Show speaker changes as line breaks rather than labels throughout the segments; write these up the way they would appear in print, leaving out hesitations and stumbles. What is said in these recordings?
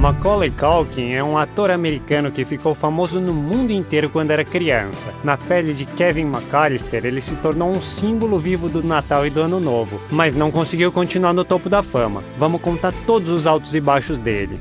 Macaulay Culkin é um ator americano que ficou famoso no mundo inteiro quando era criança. Na pele de Kevin McAllister, ele se tornou um símbolo vivo do Natal e do Ano Novo, mas não conseguiu continuar no topo da fama. Vamos contar todos os altos e baixos dele.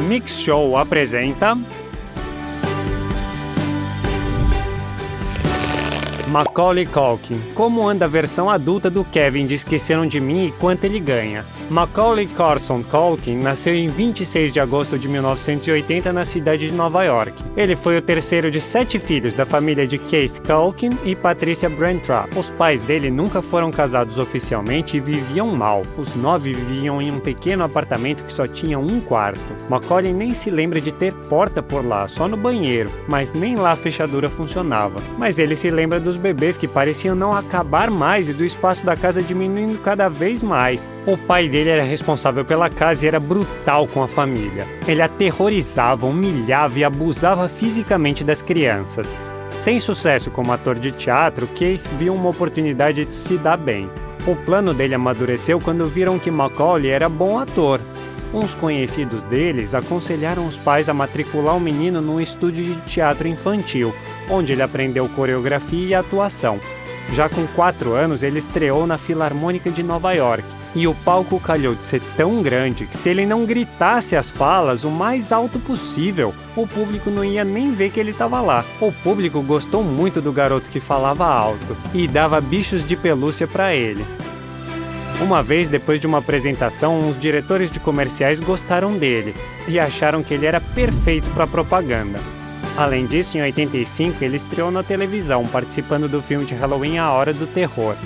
Mix Show apresenta... Macaulay Culkin. Como anda a versão adulta do Kevin de Esqueceram de Mim e quanto ele ganha? Macaulay Carson Culkin nasceu em 26 de agosto de 1980 na cidade de Nova York. Ele foi o terceiro de 7 filhos da família de Keith Culkin e Patricia Brantrap. Os pais dele nunca foram casados oficialmente e viviam mal. Os 9 viviam em um pequeno apartamento que só tinha um quarto. Macaulay nem se lembra de ter porta por lá, só no banheiro, mas nem lá a fechadura funcionava. Mas ele se lembra dos bebês que pareciam não acabar mais e do espaço da casa diminuindo cada vez mais. O pai dele era responsável pela casa e era brutal com a família. Ele aterrorizava, humilhava e abusava fisicamente das crianças. Sem sucesso como ator de teatro, Keith viu uma oportunidade de se dar bem. O plano dele amadureceu quando viram que Macaulay era bom ator. Uns conhecidos deles aconselharam os pais a matricular o menino num estúdio de teatro infantil, onde ele aprendeu coreografia e atuação. Já com 4 anos, ele estreou na Filarmônica de Nova York, e o palco calhou de ser tão grande que se ele não gritasse as falas o mais alto possível, o público não ia nem ver que ele estava lá. O público gostou muito do garoto que falava alto e dava bichos de pelúcia para ele. Uma vez, depois de uma apresentação, uns diretores de comerciais gostaram dele e acharam que ele era perfeito para propaganda. Além disso, em 85, ele estreou na televisão, participando do filme de Halloween A Hora do Terror.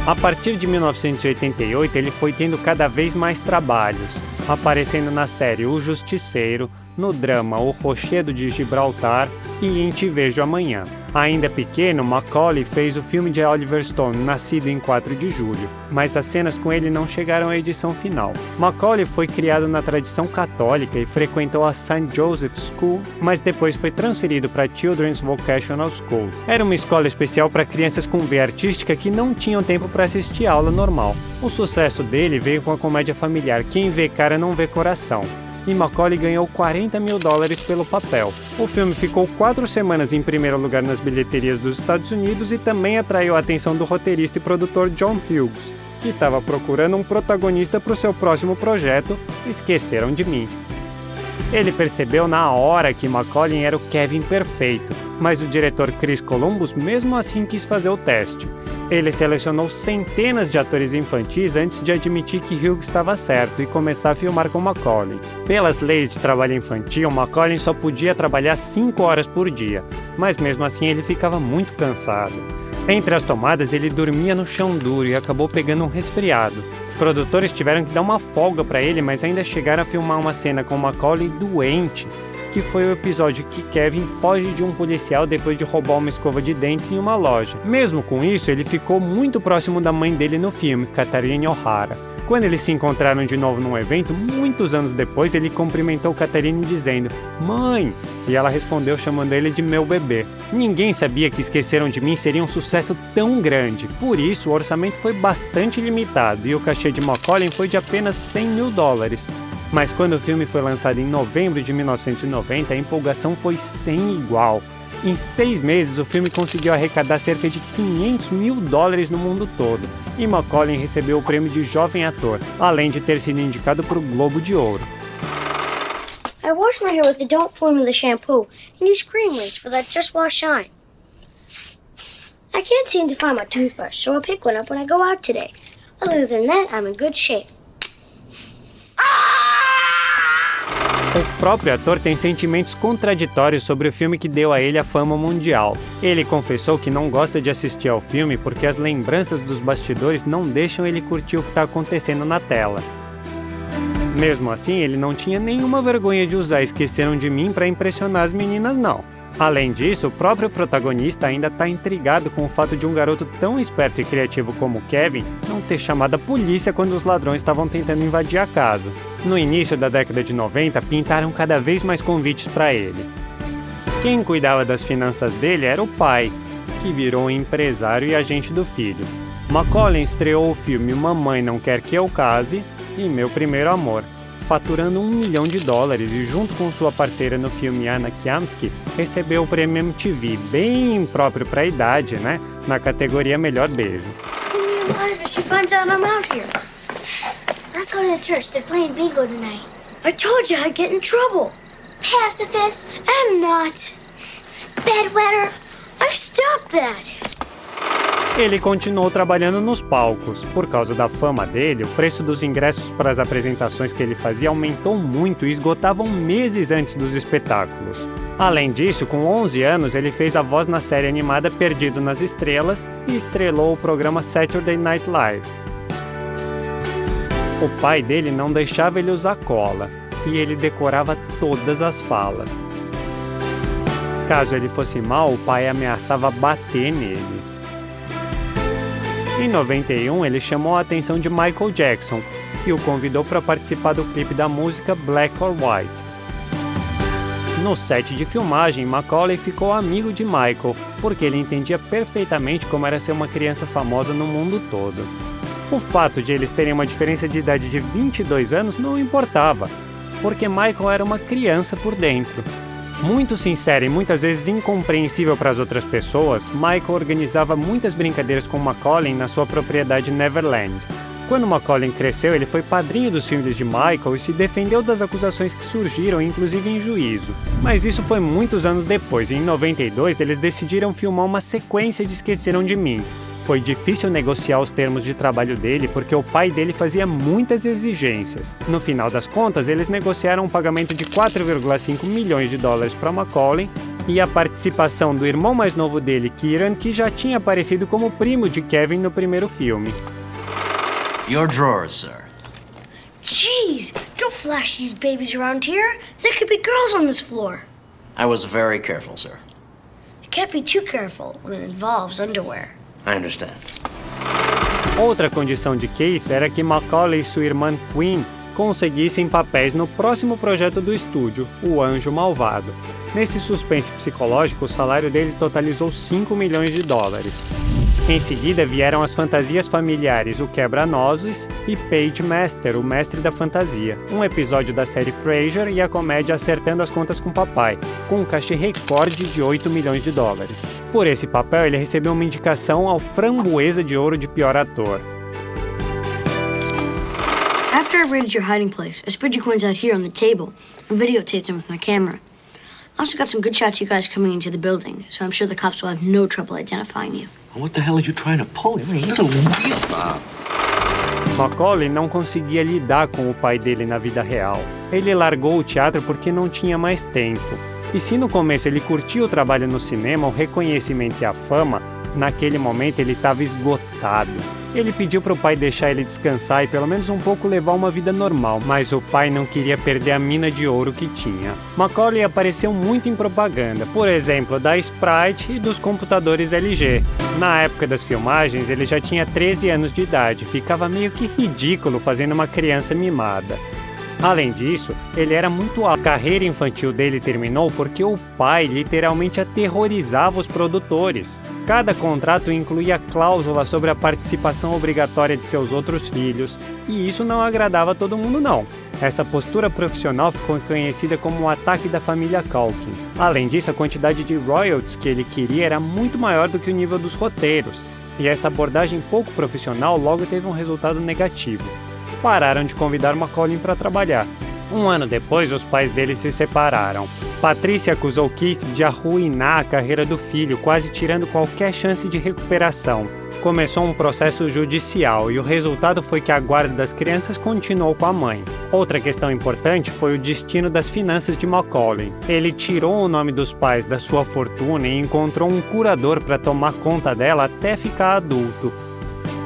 A partir de 1988, ele foi tendo cada vez mais trabalhos, aparecendo na série O Justiceiro, no drama O Rochedo de Gibraltar e em Te Vejo Amanhã. Ainda pequeno, Macaulay fez o filme de Oliver Stone, Nascido em 4 de Julho, mas as cenas com ele não chegaram à edição final. Macaulay foi criado na tradição católica e frequentou a St. Joseph's School, mas depois foi transferido para a Children's Vocational School. Era uma escola especial para crianças com veia artística que não tinham tempo para assistir a aula normal. O sucesso dele veio com a comédia familiar Quem Vê Cara Não Vê Coração, e Macaulay ganhou $40 mil pelo papel. O filme ficou 4 semanas em primeiro lugar nas bilheterias dos Estados Unidos e também atraiu a atenção do roteirista e produtor John Hughes, que estava procurando um protagonista para o seu próximo projeto, Esqueceram de Mim. Ele percebeu na hora que Macaulay era o Kevin perfeito, mas o diretor Chris Columbus mesmo assim quis fazer o teste. Ele selecionou centenas de atores infantis antes de admitir que Hughes estava certo e começar a filmar com Macaulay. Pelas leis de trabalho infantil, Macaulay só podia trabalhar 5 horas por dia, mas mesmo assim ele ficava muito cansado. Entre as tomadas, ele dormia no chão duro e acabou pegando um resfriado. Os produtores tiveram que dar uma folga para ele, mas ainda chegaram a filmar uma cena com Macaulay doente, que foi o episódio que Kevin foge de um policial depois de roubar uma escova de dentes em uma loja. Mesmo com isso, ele ficou muito próximo da mãe dele no filme, Catherine O'Hara. Quando eles se encontraram de novo num evento, muitos anos depois, ele cumprimentou Catherine dizendo "Mãe!" e ela respondeu chamando ele de "meu bebê". Ninguém sabia que Esqueceram de Mim seria um sucesso tão grande, por isso o orçamento foi bastante limitado e o cachê de Macaulay foi de apenas $100 mil. Mas quando o filme foi lançado em novembro de 1990, a empolgação foi sem igual. Em 6 meses, o filme conseguiu arrecadar cerca de $500 mil no mundo todo, e Macaulay recebeu o prêmio de jovem ator, além de ter sido indicado para o Globo de Ouro.
I wash my hair with the Don't Formula shampoo and use cream rinse for that Just Wash shine. I can't seem to find my toothbrush, so I'll pick one up when I go out today. Other than that, I'm in good shape.
O próprio ator tem sentimentos contraditórios sobre o filme que deu a ele a fama mundial. Ele confessou que não gosta de assistir ao filme porque as lembranças dos bastidores não deixam ele curtir o que está acontecendo na tela. Mesmo assim, ele não tinha nenhuma vergonha de usar Esqueceram de Mim para impressionar as meninas, não. Além disso, o próprio protagonista ainda está intrigado com o fato de um garoto tão esperto e criativo como Kevin não ter chamado a polícia quando os ladrões estavam tentando invadir a casa. No início da década de 90, pintaram cada vez mais convites para ele. Quem cuidava das finanças dele era o pai, que virou empresário e agente do filho. Macaulay estreou o filme Mamãe Não Quer Que Eu Case e Meu Primeiro Amor, faturando $1 milhão e junto com sua parceira no filme Anna Kiamski, recebeu o prêmio MTV, bem próprio para a idade, né? Na categoria Melhor Beijo.
She finds out I'm out here. Let's go to the church. They're playing bingo tonight. I told you I'd get in trouble. Pacifist. I'm not. Bedwetter. I stopped that.
Ele continuou trabalhando nos palcos. Por causa da fama dele, o preço dos ingressos para as apresentações que ele fazia aumentou muito e esgotavam meses antes dos espetáculos. Além disso, com 11 anos, ele fez a voz na série animada Perdido nas Estrelas e estrelou o programa Saturday Night Live. O pai dele não deixava ele usar cola e ele decorava todas as falas. Caso ele fosse mal, o pai ameaçava bater nele. Em 91, ele chamou a atenção de Michael Jackson, que o convidou para participar do clipe da música Black or White. No set de filmagem, Macaulay ficou amigo de Michael, porque ele entendia perfeitamente como era ser uma criança famosa no mundo todo. O fato de eles terem uma diferença de idade de 22 anos não importava, porque Michael era uma criança por dentro. Muito sincero e muitas vezes incompreensível para as outras pessoas, Michael organizava muitas brincadeiras com Macaulay na sua propriedade Neverland. Quando Macaulay cresceu, ele foi padrinho dos filhos de Michael e se defendeu das acusações que surgiram, inclusive em juízo. Mas isso foi muitos anos depois, e em 92 eles decidiram filmar uma sequência de Esqueceram de Mim. Foi difícil negociar os termos de trabalho dele porque o pai dele fazia muitas exigências. No final das contas, eles negociaram um pagamento de $4,5 milhões para Macaulay e a participação do irmão mais novo dele, Kieran, que já tinha aparecido como primo de Kevin no primeiro filme.
Your drawers, sir.
Jeez, don't flash these babies around here. There could be girls on this floor.
I was very careful, sir.
You can't be too careful when it involves underwear.
I understand.
Outra condição de Keith era que Macaulay e sua irmã Queen conseguissem papéis no próximo projeto do estúdio, O Anjo Malvado. Nesse suspense psicológico, o salário dele totalizou $5 milhões. Em seguida vieram as fantasias familiares O Quebra-Nozes e Page Master, o Mestre da Fantasia, um episódio da série Frasier e a comédia Acertando as Contas com Papai, com um cachê recorde de $8 milhões. Por esse papel, ele recebeu uma indicação ao Framboesa de Ouro de Pior Ator.
After I raided your hiding place, I spread your coins out here on the table and videotaped them with my camera. I also got some good shots of you guys coming into the building, so I'm sure the cops will have no trouble identifying you.
What the hell are you trying to pull? You're a little weasel, Bob.
Macaulay não conseguia lidar com o pai dele na vida real. Ele largou o teatro porque não tinha mais tempo. E se no começo ele curtia o trabalho no cinema, o reconhecimento e a fama, naquele momento ele estava esgotado. Ele pediu para o pai deixar ele descansar e pelo menos um pouco levar uma vida normal, mas o pai não queria perder a mina de ouro que tinha. Macaulay apareceu muito em propaganda, por exemplo, da Sprite e dos computadores LG. Na época das filmagens, ele já tinha 13 anos de idade, ficava meio que ridículo fazendo uma criança mimada. Além disso, ele era muito alto. A carreira infantil dele terminou porque o pai literalmente aterrorizava os produtores. Cada contrato incluía cláusula sobre a participação obrigatória de seus outros filhos, e isso não agradava a todo mundo não. Essa postura profissional ficou conhecida como o ataque da família Culkin. Além disso, a quantidade de royalties que ele queria era muito maior do que o nível dos roteiros, e essa abordagem pouco profissional logo teve um resultado negativo. Pararam de convidar Macaulay para trabalhar. Um ano depois, os pais dele se separaram. Patrícia acusou Keith de arruinar a carreira do filho, quase tirando qualquer chance de recuperação. Começou um processo judicial e o resultado foi que a guarda das crianças continuou com a mãe. Outra questão importante foi o destino das finanças de Macaulay. Ele tirou o nome dos pais da sua fortuna e encontrou um curador para tomar conta dela até ficar adulto.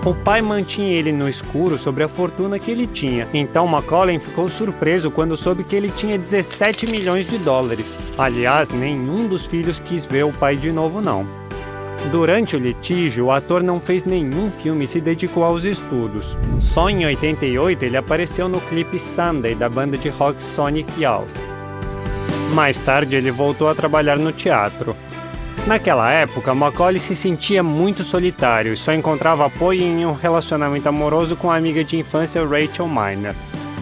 O pai mantinha ele no escuro sobre a fortuna que ele tinha, então Macaulay ficou surpreso quando soube que ele tinha $17 milhões. Aliás, nenhum dos filhos quis ver o pai de novo não. Durante o litígio, o ator não fez nenhum filme e se dedicou aos estudos. Só em 88 ele apareceu no clipe Sunday da banda de rock Sonic Youth. Mais tarde ele voltou a trabalhar no teatro. Naquela época, Macaulay se sentia muito solitário e só encontrava apoio em um relacionamento amoroso com a amiga de infância Rachel Miner.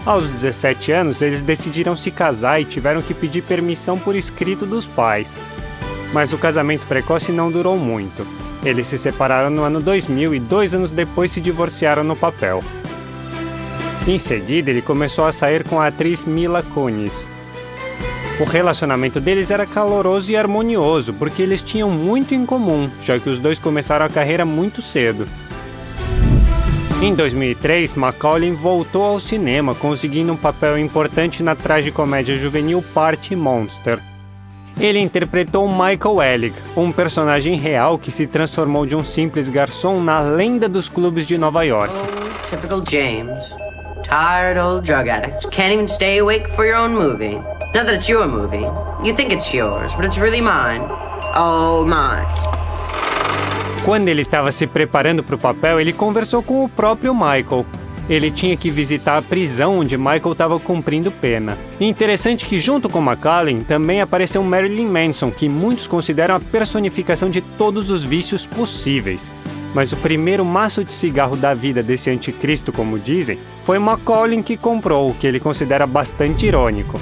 Aos 17 anos, eles decidiram se casar e tiveram que pedir permissão por escrito dos pais. Mas o casamento precoce não durou muito. Eles se separaram no ano 2000 e 2 anos depois se divorciaram no papel. Em seguida, ele começou a sair com a atriz Mila Kunis. O relacionamento deles era caloroso e harmonioso, porque eles tinham muito em comum, já que os dois começaram a carreira muito cedo. Em 2003, Macaulay voltou ao cinema, conseguindo um papel importante na tragicomédia juvenil Party Monster. Ele interpretou Michael Ellig, um personagem real que se transformou de um simples garçom na lenda dos clubes de Nova York.
Oh, typical James. Tired old drug addict. Can't even stay awake for your own movie. Not that it's your movie. You think it's yours, but it's really mine. All mine.
Quando ele estava se preparando para o papel, ele conversou com o próprio Michael. Ele tinha que visitar a prisão onde Michael estava cumprindo pena. E interessante que junto com Macaulay também apareceu Marilyn Manson, que muitos consideram a personificação de todos os vícios possíveis. Mas o primeiro maço de cigarro da vida desse anticristo, como dizem, foi Macaulay que comprou, o que ele considera bastante irônico.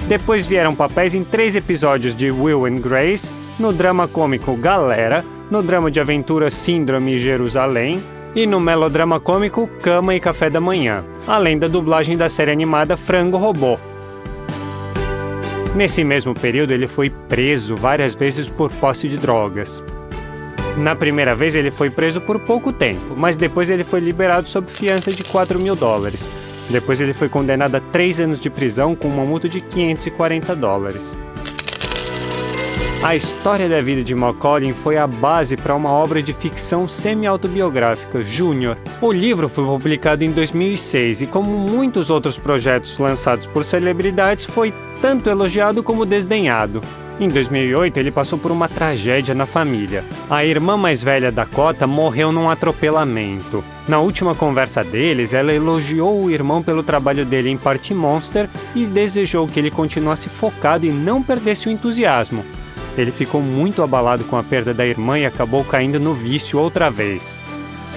Depois vieram papéis em 3 episódios de Will and Grace, no drama cômico Galera, no drama de aventura Síndrome Jerusalém e no melodrama cômico Cama e Café da Manhã, além da dublagem da série animada Frango Robô. Nesse mesmo período, ele foi preso várias vezes por posse de drogas. Na primeira vez, ele foi preso por pouco tempo, mas depois ele foi liberado sob fiança de $4.000. Depois ele foi condenado a 3 anos de prisão com uma multa de $540. A história da vida de Macaulay foi a base para uma obra de ficção semi-autobiográfica, Júnior. O livro foi publicado em 2006 e, como muitos outros projetos lançados por celebridades, foi tanto elogiado como desdenhado. Em 2008, ele passou por uma tragédia na família. A irmã mais velha Dakota morreu num atropelamento. Na última conversa deles, ela elogiou o irmão pelo trabalho dele em Party Monster e desejou que ele continuasse focado e não perdesse o entusiasmo. Ele ficou muito abalado com a perda da irmã e acabou caindo no vício outra vez.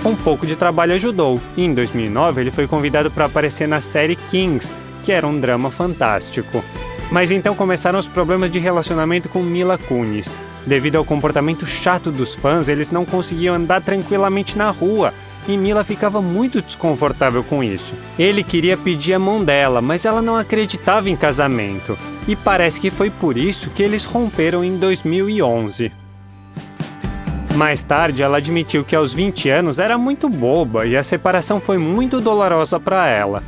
Um pouco de trabalho ajudou, e em 2009 ele foi convidado para aparecer na série Kings, que era um drama fantástico. Mas então começaram os problemas de relacionamento com Mila Kunis. Devido ao comportamento chato dos fãs, eles não conseguiam andar tranquilamente na rua, e Mila ficava muito desconfortável com isso. Ele queria pedir a mão dela, mas ela não acreditava em casamento. E parece que foi por isso que eles romperam em 2011. Mais tarde, ela admitiu que aos 20 anos era muito boba e a separação foi muito dolorosa para ela.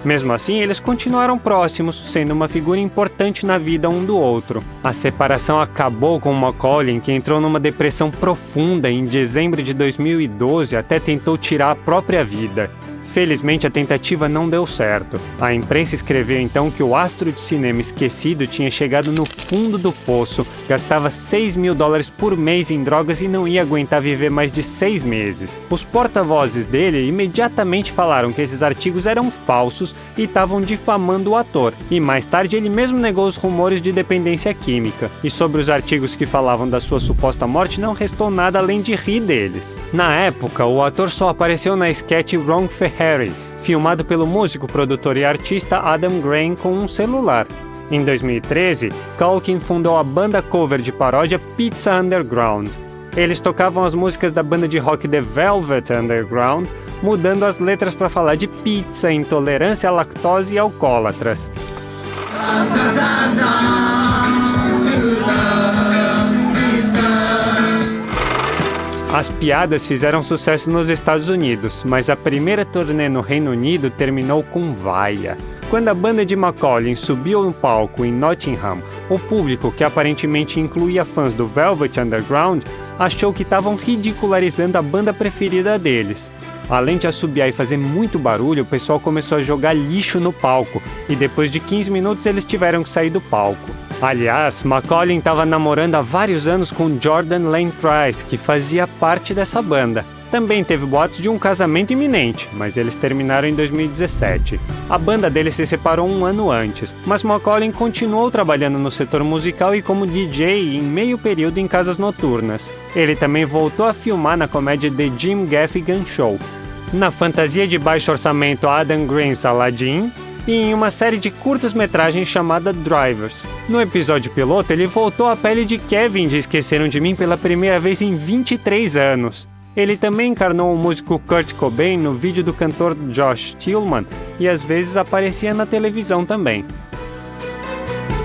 Mesmo assim, eles continuaram próximos, sendo uma figura importante na vida um do outro. A separação acabou com Macaulay, que entrou numa depressão profunda em dezembro de 2012, até tentou tirar a própria vida. Felizmente, a tentativa não deu certo. A imprensa escreveu então que o astro de cinema esquecido tinha chegado no fundo do poço, gastava $6.000 por mês em drogas e não ia aguentar viver mais de 6 meses. Os porta-vozes dele imediatamente falaram que esses artigos eram falsos e estavam difamando o ator. E mais tarde ele mesmo negou os rumores de dependência química. E sobre os artigos que falavam da sua suposta morte, não restou nada além de rir deles. Na época, o ator só apareceu na sketch Wrong for Harry, filmado pelo músico, produtor e artista Adam Grant com um celular. Em 2013, Culkin fundou a banda cover de paródia Pizza Underground. Eles tocavam as músicas da banda de rock The Velvet Underground, mudando as letras para falar de pizza, intolerância à lactose e alcoólatras. As piadas fizeram sucesso nos Estados Unidos, mas a primeira turnê no Reino Unido terminou com vaia. Quando a banda de Macaulay subiu no palco em Nottingham, o público, que aparentemente incluía fãs do Velvet Underground, achou que estavam ridicularizando a banda preferida deles. Além de assobiar e fazer muito barulho, o pessoal começou a jogar lixo no palco, e depois de 15 minutos eles tiveram que sair do palco. Aliás, Macaulay estava namorando há vários anos com Jordan Lane Price, que fazia parte dessa banda. Também teve boatos de um casamento iminente, mas eles terminaram em 2017. A banda dele se separou um ano antes, mas Macaulay continuou trabalhando no setor musical e como DJ em meio período em casas noturnas. Ele também voltou a filmar na comédia The Jim Gaffigan Show. Na fantasia de baixo orçamento Adam Grant's Aladdin, e em uma série de curtas-metragens chamada Drivers. No episódio piloto, ele voltou à pele de Kevin de Esqueceram de Mim pela primeira vez em 23 anos. Ele também encarnou o músico Kurt Cobain no vídeo do cantor Josh Tillman e às vezes aparecia na televisão também.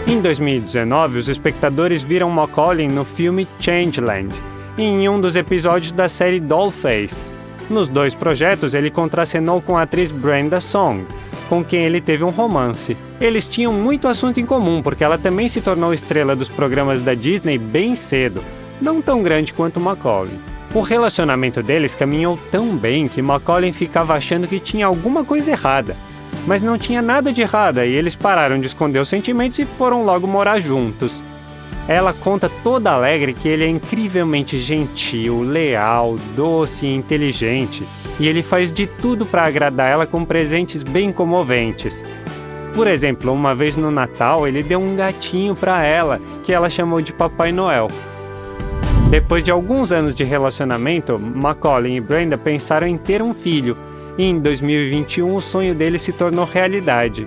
Em 2019, os espectadores viram Macaulay no filme Changeland, e em um dos episódios da série Dollface. Nos dois projetos, ele contracenou com a atriz Brenda Song, com quem ele teve um romance. Eles tinham muito assunto em comum, porque ela também se tornou estrela dos programas da Disney bem cedo, não tão grande quanto Macaulay. O relacionamento deles caminhou tão bem que Macaulay ficava achando que tinha alguma coisa errada. Mas não tinha nada de errada e eles pararam de esconder os sentimentos e foram logo morar juntos. Ela conta toda alegre que ele é incrivelmente gentil, leal, doce e inteligente, e ele faz de tudo para agradar ela com presentes bem comoventes. Por exemplo, uma vez no Natal, ele deu um gatinho para ela, que ela chamou de Papai Noel. Depois de alguns anos de relacionamento, Macaulay e Brenda pensaram em ter um filho, e em 2021 o sonho deles se tornou realidade.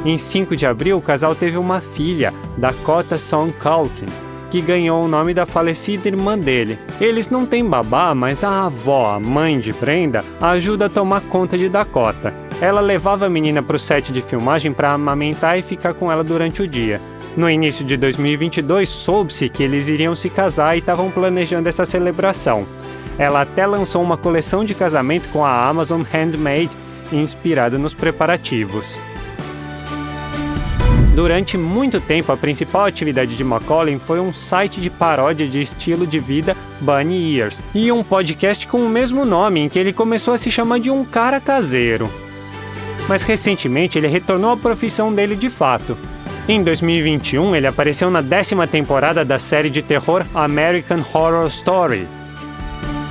Em 5 de abril, o casal teve uma filha, Dakota Song Culkin, que ganhou o nome da falecida irmã dele. Eles não têm babá, mas a avó, a mãe de Brenda, ajuda a tomar conta de Dakota. Ela levava a menina para o set de filmagem para amamentar e ficar com ela durante o dia. No início de 2022, soube-se que eles iriam se casar e estavam planejando essa celebração. Ela até lançou uma coleção de casamento com a Amazon Handmade, inspirada nos preparativos. Durante muito tempo, a principal atividade de Macaulay foi um site de paródia de estilo de vida Bunny Ears e um podcast com o mesmo nome, em que ele começou a se chamar de um cara caseiro. Mas recentemente ele retornou à profissão dele de fato. Em 2021, ele apareceu na 10ª temporada da série de terror American Horror Story.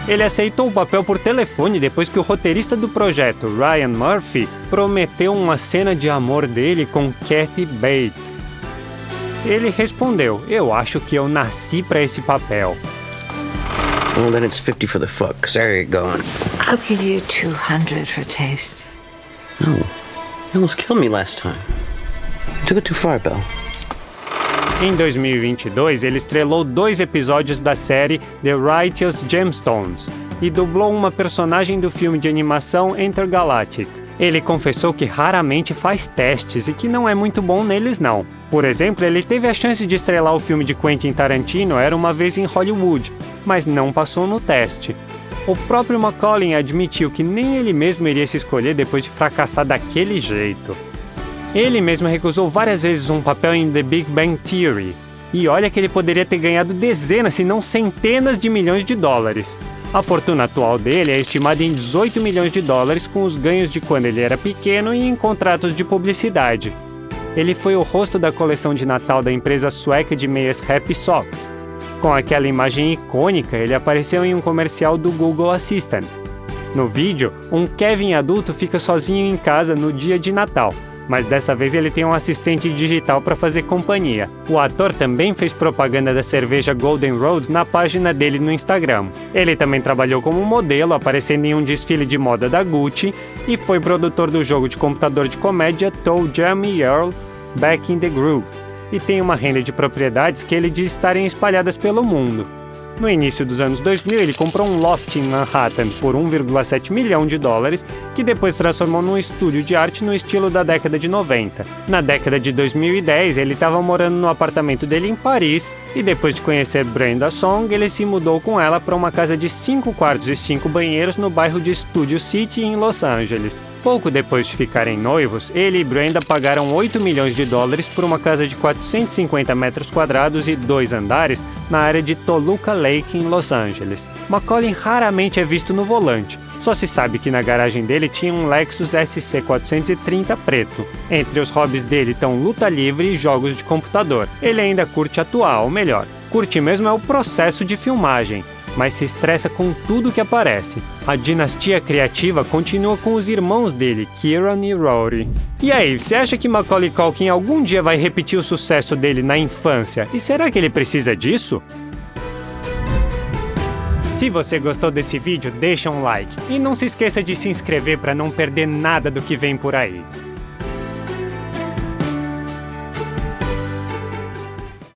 Ele aceitou o papel por telefone depois que o roteirista do projeto, Ryan Murphy, prometeu uma cena de amor dele com Kathy Bates. Ele respondeu: "Eu acho que eu nasci para esse papel."
Well, then it's 50 for the fuck, 'cause there you're going.
I'll give you 200 for taste.
No, you almost killed me last time. You took it too far, Belle.
Em 2022, ele estrelou 2 episódios da série The Righteous Gemstones e dublou uma personagem do filme de animação Intergalactic. Ele confessou que raramente faz testes e que não é muito bom neles não. Por exemplo, ele teve a chance de estrelar o filme de Quentin Tarantino Era Uma Vez em Hollywood, mas não passou no teste. O próprio Macaulay admitiu que nem ele mesmo iria se escolher depois de fracassar daquele jeito. Ele mesmo recusou várias vezes um papel em The Big Bang Theory. E olha que ele poderia ter ganhado dezenas, se não centenas de milhões de dólares. A fortuna atual dele é estimada em 18 milhões de dólares com os ganhos de quando ele era pequeno e em contratos de publicidade. Ele foi o rosto da coleção de Natal da empresa sueca de meias Happy Socks. Com aquela imagem icônica, ele apareceu em um comercial do Google Assistant. No vídeo, um Kevin adulto fica sozinho em casa no dia de Natal, mas dessa vez ele tem um assistente digital para fazer companhia. O ator também fez propaganda da cerveja Golden Road na página dele no Instagram. Ele também trabalhou como modelo, aparecendo em um desfile de moda da Gucci, e foi produtor do jogo de computador de comédia Toe Jam e Earl Back in the Groove, e tem uma renda de propriedades que ele diz estarem espalhadas pelo mundo. No início dos anos 2000, ele comprou um loft em Manhattan por 1,7 milhão de dólares, que depois transformou num estúdio de arte no estilo da década de 90. Na década de 2010, ele estava morando no apartamento dele em Paris, e depois de conhecer Brenda Song, ele se mudou com ela para uma casa de 5 quartos e 5 banheiros no bairro de Studio City, em Los Angeles. Pouco depois de ficarem noivos, ele e Brenda pagaram 8 milhões de dólares por uma casa de 450 metros quadrados e 2 andares na área de Toluca Lake, em Los Angeles. Macaulay raramente é visto no volante. Só se sabe que na garagem dele tinha um Lexus SC430 preto. Entre os hobbies dele estão luta livre e jogos de computador. Ele ainda curte atuar, ou melhor, curte mesmo é o processo de filmagem, mas se estressa com tudo que aparece. A dinastia criativa continua com os irmãos dele, Kieran e Rory. E aí, você acha que Macaulay Culkin algum dia vai repetir o sucesso dele na infância? E será que ele precisa disso? Se você gostou desse vídeo, deixa um like. E não se esqueça de se inscrever para não perder nada do que vem por aí.